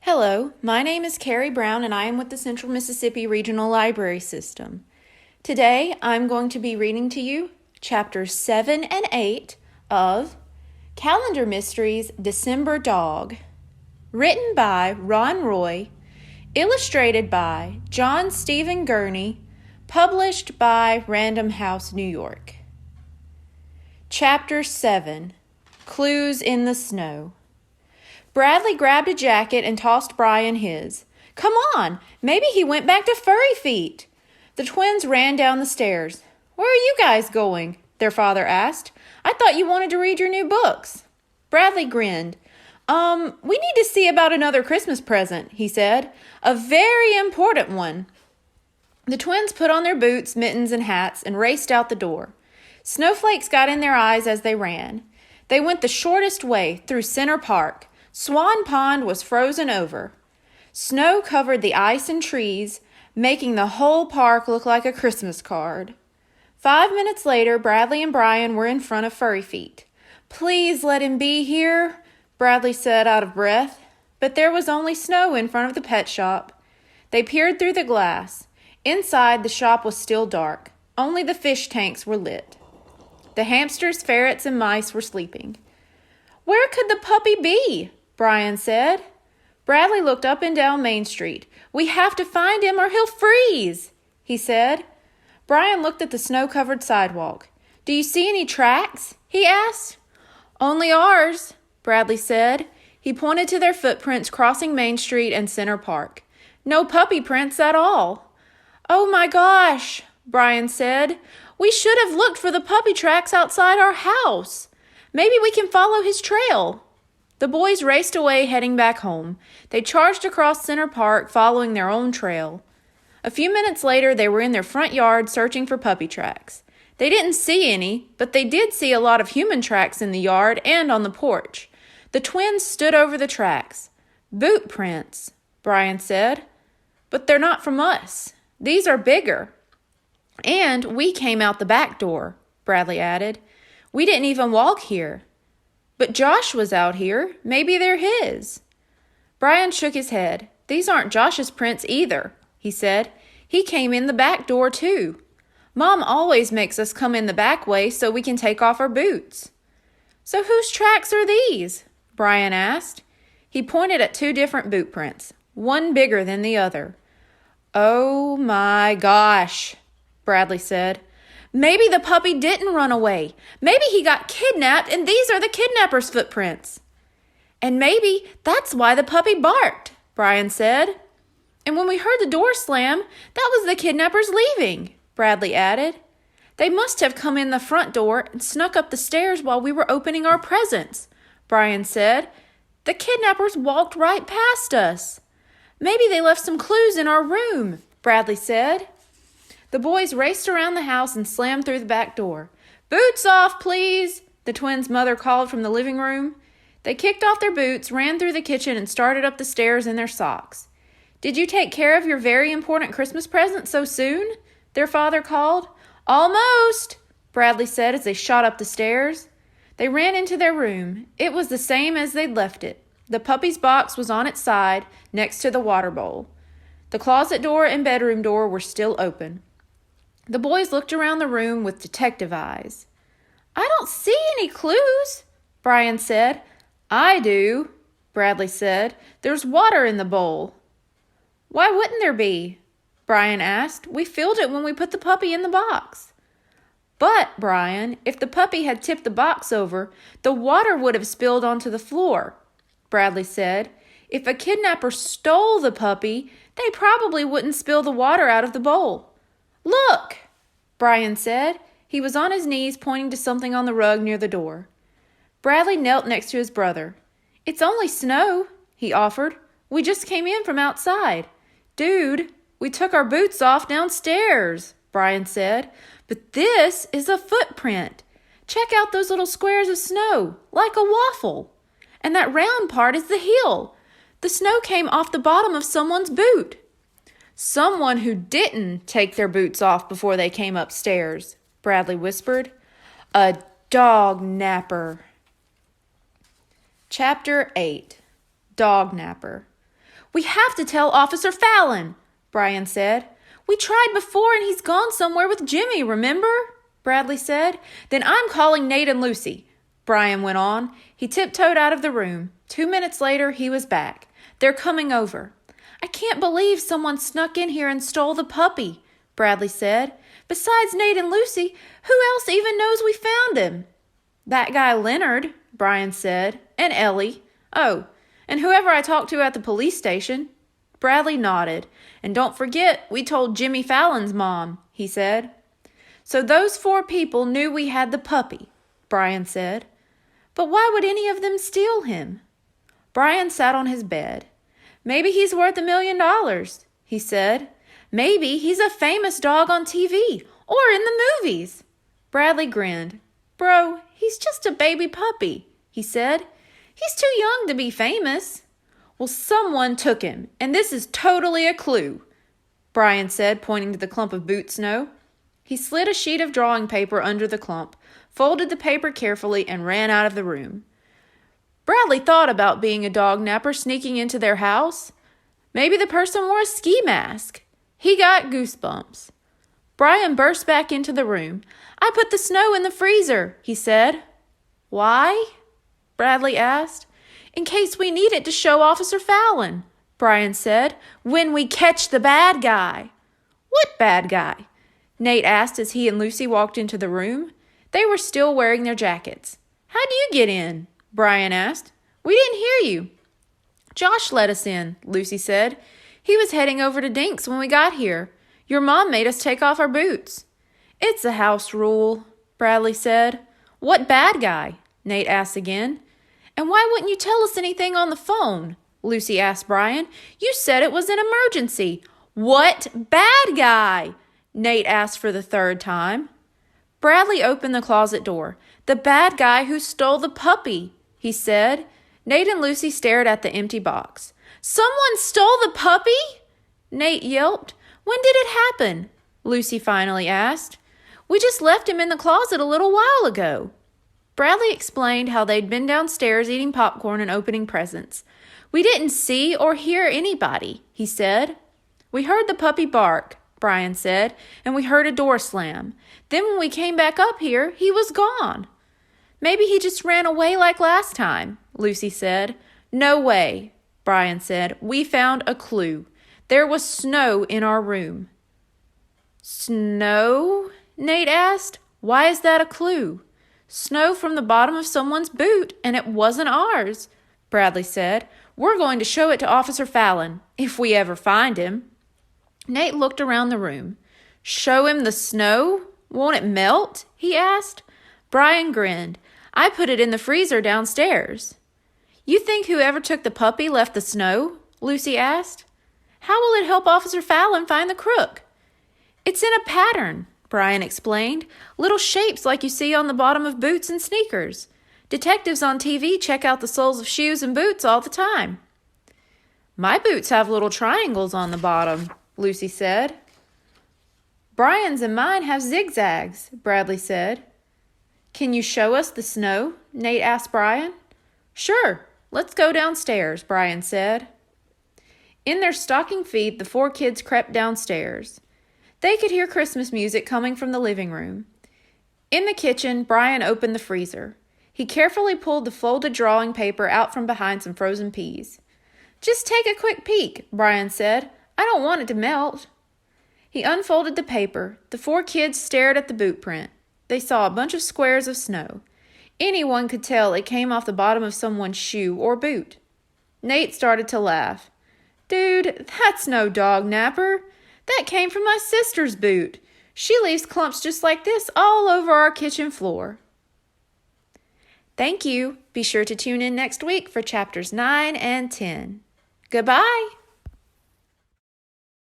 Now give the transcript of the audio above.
Hello, my name is Carrie Brown and I am with the Central Mississippi Regional Library System. Today I'm going to be reading to you chapters 7 and 8 of Calendar Mysteries December Dog, written by Ron Roy, illustrated by John Stephen Gurney, published by Random House, New York. Chapter 7, Clues in the Snow. Bradley grabbed a jacket and tossed Brian his. Come on, maybe he went back to Furry Feet. The twins ran down the stairs. Where are you guys going? Their father asked. I thought you wanted to read your new books. Bradley grinned. We need to see about another Christmas present, he said. A very important one. The twins put on their boots, mittens, and hats and raced out the door. Snowflakes got in their eyes as they ran. They went the shortest way through Center Park. Swan Pond was frozen over. Snow covered the ice and trees, making the whole park look like a Christmas card. 5 minutes later, Bradley and Brian were in front of Furry Feet. Please let him be here, Bradley said out of breath. But there was only snow in front of the pet shop. They peered through the glass. Inside, the shop was still dark. Only the fish tanks were lit. The hamsters, ferrets, and mice were sleeping. Where could the puppy be? Brian said. Bradley looked up and down Main Street. We have to find him or he'll freeze, he said. Brian looked at the snow-covered sidewalk. Do you see any tracks? He asked. Only ours, Bradley said. He pointed to their footprints crossing Main Street and Center Park. No puppy prints at all. Oh my gosh, Brian said. We should have looked for the puppy tracks outside our house. Maybe we can follow his trail. The boys raced away, heading back home. They charged across Center Park, following their own trail. A few minutes later, they were in their front yard searching for puppy tracks. They didn't see any, but they did see a lot of human tracks in the yard and on the porch. The twins stood over the tracks. Boot prints, Brian said. But they're not from us. These are bigger. And we came out the back door, Bradley added. We didn't even walk here. But Josh was out here. Maybe they're his. Brian shook his head. These aren't Josh's prints either, he said. He came in the back door too. Mom always makes us come in the back way so we can take off our boots. So whose tracks are these? Brian asked. He pointed at 2 different boot prints, one bigger than the other. Oh my gosh, Bradley said. Maybe the puppy didn't run away. Maybe he got kidnapped and these are the kidnapper's footprints. And maybe that's why the puppy barked, Brian said. And when we heard the door slam, that was the kidnappers leaving, Bradley added. They must have come in the front door and snuck up the stairs while we were opening our presents, Brian said. The kidnappers walked right past us. Maybe they left some clues in our room, Bradley said. The boys raced around the house and slammed through the back door. Boots off, please, the twins' mother called from the living room. They kicked off their boots, ran through the kitchen, and started up the stairs in their socks. Did you take care of your very important Christmas present so soon? Their father called. Almost, Bradley said as they shot up the stairs. They ran into their room. It was the same as they'd left it. The puppy's box was on its side, next to the water bowl. The closet door and bedroom door were still open. The boys looked around the room with detective eyes. I don't see any clues, Brian said. I do, Bradley said. There's water in the bowl. Why wouldn't there be? Brian asked. We filled it when we put the puppy in the box. But, Brian, if the puppy had tipped the box over, the water would have spilled onto the floor, Bradley said. If a kidnapper stole the puppy, they probably wouldn't spill the water out of the bowl. Look, Brian said. He was on his knees pointing to something on the rug near the door. Bradley knelt next to his brother. It's only snow, he offered. We just came in from outside. Dude, we took our boots off downstairs, Brian said. But this is a footprint. Check out those little squares of snow, like a waffle. And that round part is the heel. The snow came off the bottom of someone's boot. Someone who didn't take their boots off before they came upstairs, Bradley whispered. A dog napper. Chapter 8. Dog Napper. "We have to tell Officer Fallon," Brian said. "We tried before and he's gone somewhere with Jimmy, remember?" Bradley said. "Then I'm calling Nate and Lucy," Brian went on. He tiptoed out of the room. 2 minutes later, he was back. "They're coming over." "I can't believe someone snuck in here and stole the puppy," Bradley said. "Besides Nate and Lucy, who else even knows we found him?" "That guy Leonard," Brian said, "and Ellie. Oh, and whoever I talked to at the police station." Bradley nodded. "And don't forget, we told Jimmy Fallon's mom," he said. "So those 4 people knew we had the puppy," Brian said. "But why would any of them steal him?" Brian sat on his bed. "Maybe he's worth $1 million, he said. "Maybe he's a famous dog on TV or in the movies." Bradley grinned. "Bro, he's just a baby puppy," he said. "He's too young to be famous." "Well, someone took him, and this is totally a clue," Brian said, pointing to the clump of boot snow. He slid a sheet of drawing paper under the clump, folded the paper carefully, and ran out of the room. Bradley thought about being a dog napper sneaking into their house. Maybe the person wore a ski mask. He got goosebumps. Brian burst back into the room. "I put the snow in the freezer," he said. "Why?" Bradley asked. "In case we need it to show Officer Fallon," Brian said, "when we catch the bad guy." "What bad guy?" Nate asked as he and Lucy walked into the room. They were still wearing their jackets. "How'd you get in?" Brian asked. "We didn't hear you." "Josh let us in," Lucy said. "He was heading over to Dink's when we got here. Your mom made us take off our boots." "It's a house rule," Bradley said. "What bad guy?" Nate asked again. "And why wouldn't you tell us anything on the phone?" Lucy asked Brian. "You said it was an emergency." "What bad guy?" Nate asked for the 3rd time. Bradley opened the closet door. "The bad guy who stole the puppy," he said. Nate and Lucy stared at the empty box. "Someone stole the puppy?" Nate yelped. "When did it happen?" Lucy finally asked. "We just left him in the closet a little while ago." Bradley explained how they'd been downstairs eating popcorn and opening presents. "We didn't see or hear anybody," he said. "We heard the puppy bark," Brian said, "and we heard a door slam. Then when we came back up here, he was gone." "Maybe he just ran away like last time," Lucy said. "No way," Brian said. "We found a clue. There was snow in our room." "Snow?" Nate asked. "Why is that a clue?" "Snow from the bottom of someone's boot, and it wasn't ours," Bradley said. "We're going to show it to Officer Fallon, if we ever find him." Nate looked around the room. "Show him the snow? Won't it melt?" he asked. Brian grinned. "I put it in the freezer downstairs." "You think whoever took the puppy left the snow?" Lucy asked. "How will it help Officer Fallon find the crook?" "It's in a pattern," Brian explained. "Little shapes like you see on the bottom of boots and sneakers. Detectives on TV check out the soles of shoes and boots all the time." "My boots have little triangles on the bottom," Lucy said. "Brian's and mine have zigzags," Bradley said. "Can you show us the snow?" Nate asked Brian. "Sure, let's go downstairs," Brian said. In their stocking feet, the 4 kids crept downstairs. They could hear Christmas music coming from the living room. In the kitchen, Brian opened the freezer. He carefully pulled the folded drawing paper out from behind some frozen peas. "Just take a quick peek," Brian said. "I don't want it to melt." He unfolded the paper. The 4 kids stared at the boot print. They saw a bunch of squares of snow. Anyone could tell it came off the bottom of someone's shoe or boot. Nate started to laugh. "Dude, that's no dog napper. That came from my sister's boot. She leaves clumps just like this all over our kitchen floor." Thank you. Be sure to tune in next week for chapters 9 and 10. Goodbye.